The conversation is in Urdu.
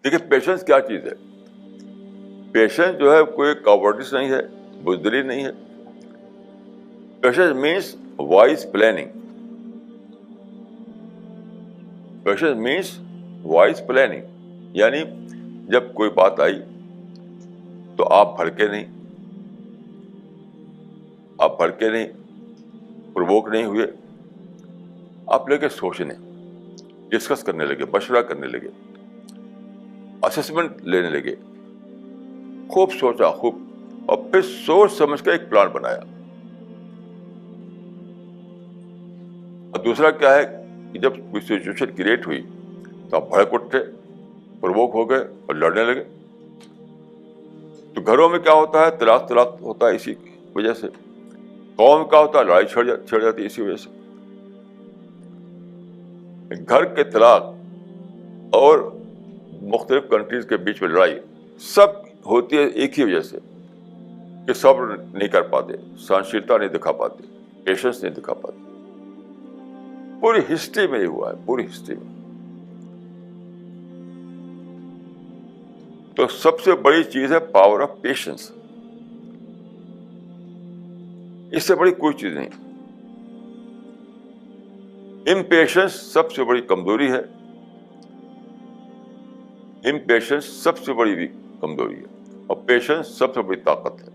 دیکھیے پیشنس کیا چیز ہے. پیشنس جو ہے کوئی کاورڈنس نہیں ہے, بزدلی نہیں ہے. Patience means wise planning. Patience means wise planning, یعنی جب کوئی بات آئی تو آپ بھڑکے نہیں, پرووک نہیں ہوئے, آپ لے کے سوچنے, ڈسکس کرنے لگے, مشورہ کرنے لگے, اسسمنٹ لینے لگے, خوب سوچا, اور پھر سوچ سمجھ کے ایک پلان بنایا. اور دوسرا کیا ہے کہ جب کوئی سچویشن کریٹ ہوئی تو آپ بھڑک اٹھے, پرووک ہو گئے اور لڑنے لگے. تو گھروں میں کیا ہوتا ہے, طلاق ہوتا ہے اسی وجہ سے. قوم کا ہوتا ہے, لڑائی چھڑ جاتی ہے اسی وجہ سے. گھر کے طلاق اور مختلف کنٹریز کے بیچ میں لڑائی سب ہوتی ہے ایک ہی وجہ سے کہ صبر نہیں کر پاتے, سہنشیلتا نہیں دکھا پاتے, پیشنس نہیں دکھا پاتے. پوری ہسٹری میں یہ ہوا ہے, پوری ہسٹری میں. تو سب سے بڑی چیز ہے پاور آف پیشنس. اس سے بڑی کوئی چیز نہیں. امپیشنس سب سے بڑی کمزوری ہے, امپیشنس سب سے بڑی کمزوری ہے, اور پیشنس سب سے بڑی طاقت ہے.